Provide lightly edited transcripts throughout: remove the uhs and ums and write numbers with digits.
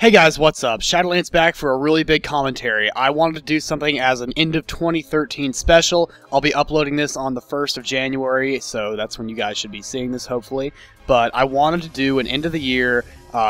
Hey guys, what's up? Shadowlands back for a really big commentary. I wanted to do something as an end of 2013 special. I'll be uploading this on the 1st of January, so that's when you guys should be seeing this, hopefully. But I wanted to do an end of the year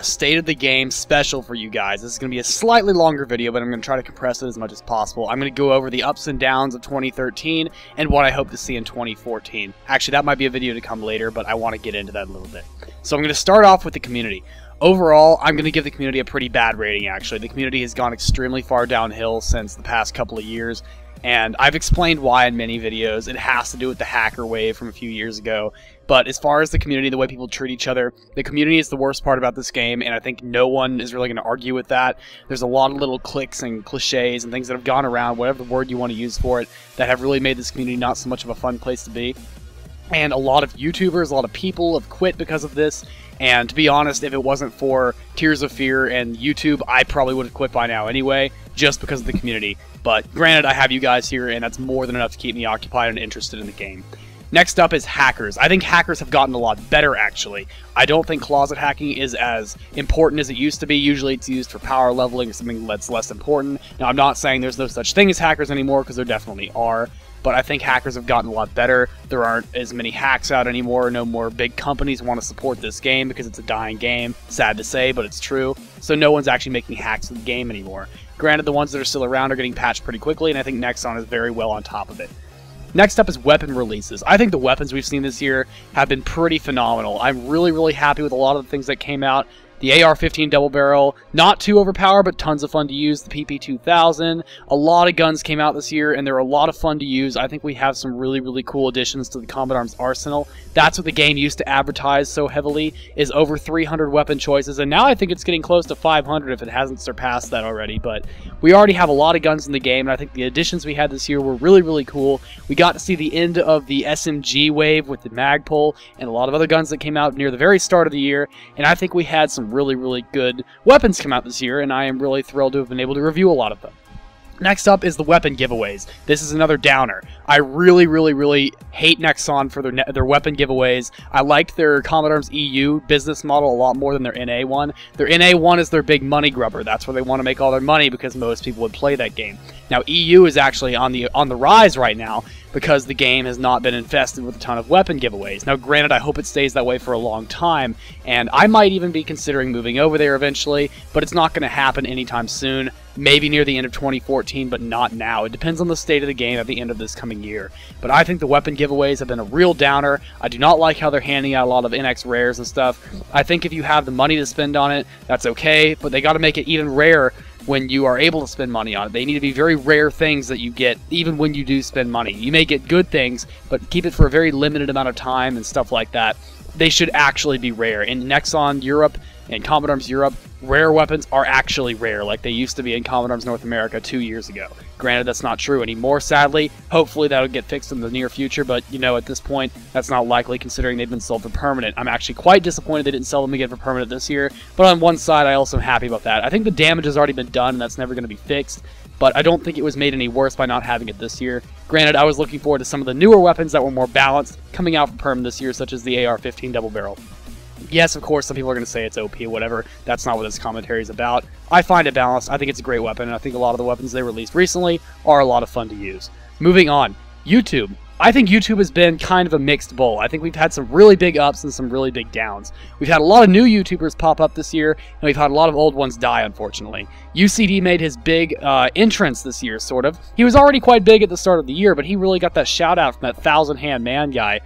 state of the game special for you guys. This is going to be a slightly longer video, but I'm going to try to compress it as much as possible. I'm going to go over the ups and downs of 2013 and what I hope to see in 2014. Actually, that might be a video to come later, but I want to get into that a little bit. So I'm going to start off with the community. Overall, I'm going to give the community a pretty bad rating, actually. The community has gone extremely far downhill since the past couple of years, and I've explained why in many videos. It has to do with the hacker wave from a few years ago. But as far as the community, the way people treat each other, the community is the worst part about this game, and I think no one is really going to argue with that. There's a lot of little cliques and cliches and things that have gone around, whatever the word you want to use for it, that have really made this community not so much of a fun place to be. And a lot of YouTubers, a lot of people have quit because of this. And to be honest, if it wasn't for Tears of Fear and YouTube, I probably would have quit by now anyway, just because of the community. But granted, I have you guys here, and that's more than enough to keep me occupied and interested in the game. Next up is hackers. I think hackers have gotten a lot better, actually. I don't think closet hacking is as important as it used to be. Usually it's used for power leveling or something that's less important. Now, I'm not saying there's no such thing as hackers anymore, because there definitely are. But I think hackers have gotten a lot better. There aren't as many hacks out anymore. No more big companies want to support this game because it's a dying game. Sad to say, but it's true. So no one's actually making hacks of the game anymore. Granted, the ones that are still around are getting patched pretty quickly, and I think Nexon is very well on top of it. Next up is weapon releases. I think the weapons we've seen this year have been pretty phenomenal. I'm really happy with a lot of the things that came out. The AR-15 double barrel, not too overpowered, but tons of fun to use. The PP-2000, a lot of guns came out this year, and they're a lot of fun to use. I think we have some really cool additions to the Combat Arms arsenal. That's what the game used to advertise so heavily, is over 300 weapon choices, and now I think it's getting close to 500 if it hasn't surpassed that already. But we already have a lot of guns in the game, and I think the additions we had this year were really cool. We got to see the end of the SMG wave with the Magpul, and a lot of other guns that came out near the very start of the year, and I think we had some really good weapons come out this year, and I am really thrilled to have been able to review a lot of them. Next up is the weapon giveaways. This is another downer. I really hate Nexon for their weapon giveaways. I liked their Combat Arms EU business model a lot more than their NA one. Their NA one is their big money grubber. That's where they want to make all their money because most people would play that game. Now EU is actually on the rise right now because the game has not been infested with a ton of weapon giveaways. Now granted, I hope it stays that way for a long time, and I might even be considering moving over there eventually, but it's not going to happen anytime soon. Maybe near the end of 2014, but not now. It depends on the state of the game at the end of this coming year. But I think the weapon giveaways have been a real downer. I do not like how they're handing out a lot of NX rares and stuff. I think if you have the money to spend on it, that's okay, but they got to make it even rare when you are able to spend money on it. They need to be very rare things that you get even when you do spend money. You may get good things, but keep it for a very limited amount of time and stuff like that. They should actually be rare. In Nexon Europe and Combat Arms Europe, rare weapons are actually rare, like they used to be in Combat Arms North America 2 years ago. Granted, that's not true anymore, sadly. Hopefully that'll get fixed in the near future, but, you know, at this point, that's not likely considering they've been sold for permanent. I'm actually quite disappointed they didn't sell them again for permanent this year, but on one side, I also am happy about that. I think the damage has already been done, and that's never going to be fixed, but I don't think it was made any worse by not having it this year. Granted, I was looking forward to some of the newer weapons that were more balanced coming out for permanent this year, such as the AR-15 double barrel. Yes, of course, some people are going to say it's OP, whatever. That's not what this commentary is about. I find it balanced. I think it's a great weapon, and I think a lot of the weapons they released recently are a lot of fun to use. Moving on, YouTube. I think YouTube has been kind of a mixed bowl. I think we've had some really big ups and some really big downs. We've had a lot of new YouTubers pop up this year, and we've had a lot of old ones die, unfortunately. UCD made his big entrance this year, sort of. He was already quite big at the start of the year, but he really got that shout-out from that 1,000-hand man guy.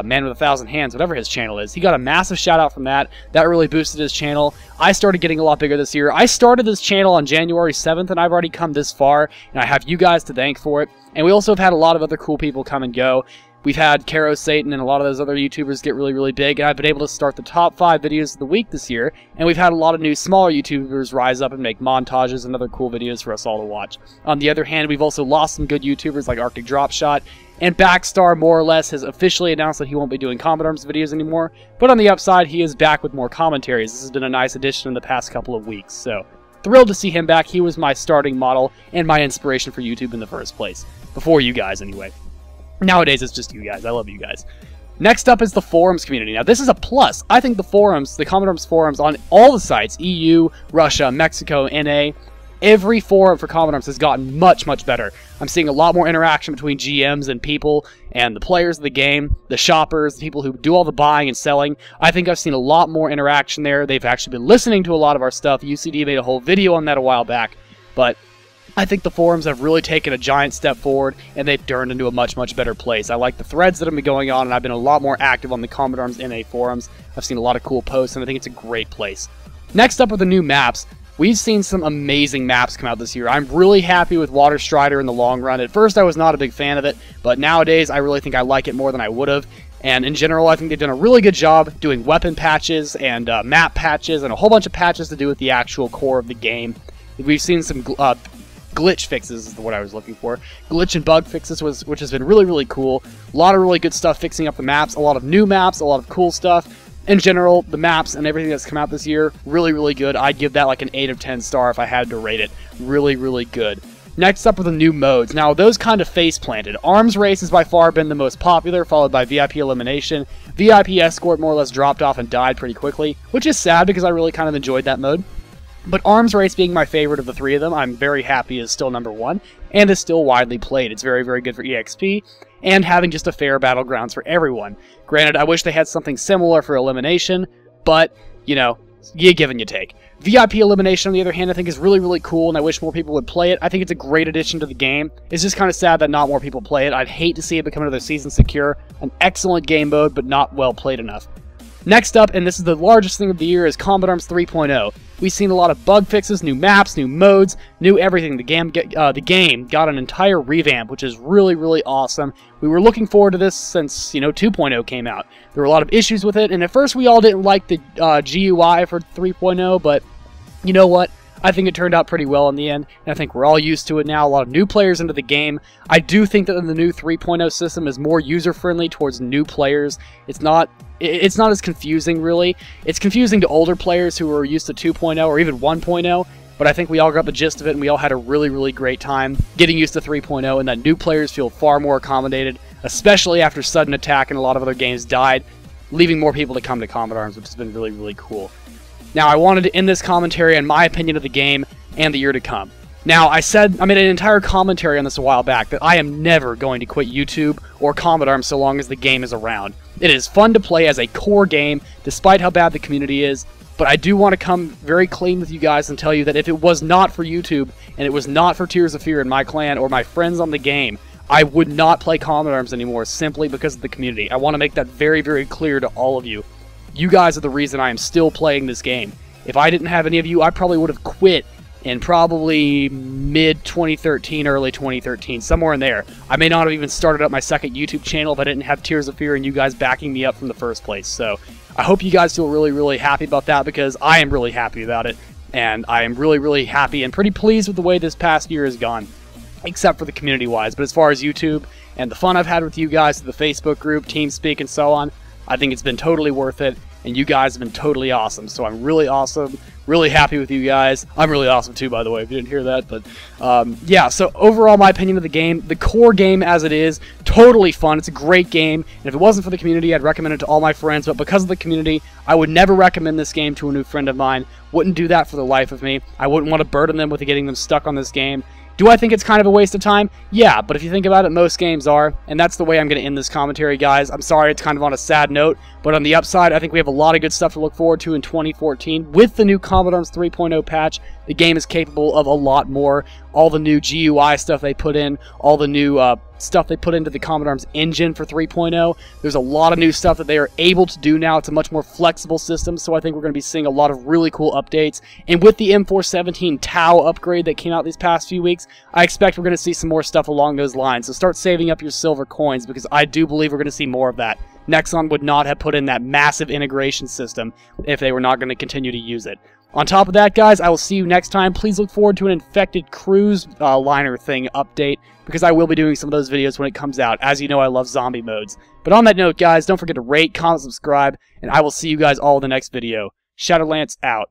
Man with 1,000 hands, whatever his channel is. He got a massive shout out from that. That really boosted his channel. I started getting a lot bigger this year. I started this channel on January 7th, and I've already come this far, and I have you guys to thank for it. And we also have had a lot of other cool people come and go. We've had Karo Satan and a lot of those other YouTubers get really big, and I've been able to start the top 5 videos of the week this year, and we've had a lot of new smaller YouTubers rise up and make montages and other cool videos for us all to watch. On the other hand, we've also lost some good YouTubers like Arctic Dropshot, and Backstar more or less has officially announced that he won't be doing Combat Arms videos anymore, but on the upside, he is back with more commentaries. This has been a nice addition in the past couple of weeks, so thrilled to see him back. He was my starting model and my inspiration for YouTube in the first place. Before you guys, anyway. Nowadays, it's just you guys. I love you guys. Next up is the forums community. Now, this is a plus. I think the forums, the Common Arms forums on all the sites, EU, Russia, Mexico, NA, every forum for Common Arms has gotten much, much better. I'm seeing a lot more interaction between GMs and people and the players of the game, the shoppers, the people who do all the buying and selling. I think I've seen a lot more interaction there. They've actually been listening to a lot of our stuff. UCD made a whole video on that a while back, but I think the forums have really taken a giant step forward, and they've turned into a much, much better place. I like the threads that have been going on, and I've been a lot more active on the Common Arms NA forums. I've seen a lot of cool posts, and I think it's a great place. Next up are the new maps. We've seen some amazing maps come out this year. I'm really happy with Water Strider in the long run. At first, I was not a big fan of it, but nowadays, I really think I like it more than I would have. And in general, I think they've done a really good job doing weapon patches and map patches and a whole bunch of patches to do with the actual core of the game. We've seen some glitch fixes is what I was looking for. Glitch and bug fixes, which has been really, really cool. A lot of really good stuff fixing up the maps, a lot of new maps, a lot of cool stuff. In general, the maps and everything that's come out this year, really, really good. I'd give that like an 8 of 10 star if I had to rate it. Really, really good. Next up are the new modes. Now, those kind of face-planted. Arms Race has by far been the most popular, followed by VIP Elimination. VIP Escort more or less dropped off and died pretty quickly, which is sad because I really kind of enjoyed that mode. But Arms Race being my favorite of the three of them, I'm very happy is still #1, and is still widely played. It's very, very good for EXP, and having just a fair battlegrounds for everyone. Granted, I wish they had something similar for Elimination, but, you know, you give and you take. VIP Elimination, on the other hand, I think is really, really cool, and I wish more people would play it. I think it's a great addition to the game. It's just kind of sad that not more people play it. I'd hate to see it become another Season Secure. An excellent game mode, but not well played enough. Next up, and this is the largest thing of the year, is Common Arms 3.0. We've seen a lot of bug fixes, new maps, new modes, new everything. The game got an entire revamp, which is really, really awesome. We were looking forward to this since, 2.0 came out. There were a lot of issues with it, and at first we all didn't like the GUI for 3.0, but you know what? I think it turned out pretty well in the end, and I think we're all used to it now. A lot of new players into the game. I do think that the new 3.0 system is more user-friendly towards new players. It's not as confusing, really. It's confusing to older players who are used to 2.0 or even 1.0, but I think we all got the gist of it, and we all had a really, really great time getting used to 3.0, and that new players feel far more accommodated, especially after Sudden Attack and a lot of other games died, leaving more people to come to Common Arms, which has been really, really cool. Now, I wanted to end this commentary on my opinion of the game and the year to come. Now, I made an entire commentary on this a while back, that I am never going to quit YouTube or Common Arms so long as the game is around. It is fun to play as a core game, despite how bad the community is, but I do want to come very clean with you guys and tell you that if it was not for YouTube, and it was not for Tears of Fear and my clan or my friends on the game, I would not play Common Arms anymore simply because of the community. I want to make that very, very clear to all of you. You guys are the reason I am still playing this game. If I didn't have any of you, I probably would have quit in probably mid-2013, early 2013, somewhere in there. I may not have even started up my second YouTube channel if I didn't have Tears of Fear and you guys backing me up from the first place. So I hope you guys feel really, really happy about that, because I am really happy about it. And I am really, really happy and pretty pleased with the way this past year has gone, except for the community-wise. But as far as YouTube and the fun I've had with you guys, the Facebook group, TeamSpeak, and so on, I think it's been totally worth it, and you guys have been totally awesome. So I'm really awesome, really happy with you guys. I'm really awesome too, by the way, if you didn't hear that. But yeah, so overall, my opinion of the game, the core game as it is, totally fun. It's a great game, and if it wasn't for the community, I'd recommend it to all my friends. But because of the community, I would never recommend this game to a new friend of mine. Wouldn't do that for the life of me. I wouldn't want to burden them with getting them stuck on this game. Do I think it's kind of a waste of time? Yeah, but if you think about it, most games are, and that's the way I'm going to end this commentary, guys. I'm sorry it's kind of on a sad note, but on the upside, I think we have a lot of good stuff to look forward to in 2014. With the new Common Arms 3.0 patch, the game is capable of a lot more. All the new GUI stuff they put in, all the new stuff they put into the Common Arms engine for 3.0. There's a lot of new stuff that they are able to do now. It's a much more flexible system, so I think we're going to be seeing a lot of really cool updates. And with the M417 Tau upgrade that came out these past few weeks, I expect we're going to see some more stuff along those lines. So start saving up your silver coins, because I do believe we're going to see more of that. Nexon would not have put in that massive integration system if they were not going to continue to use it. On top of that, guys, I will see you next time. Please look forward to an Infected Cruise liner thing update, because I will be doing some of those videos when it comes out. As you know, I love zombie modes. But on that note, guys, don't forget to rate, comment, subscribe, and I will see you guys all in the next video. Shadowlance out.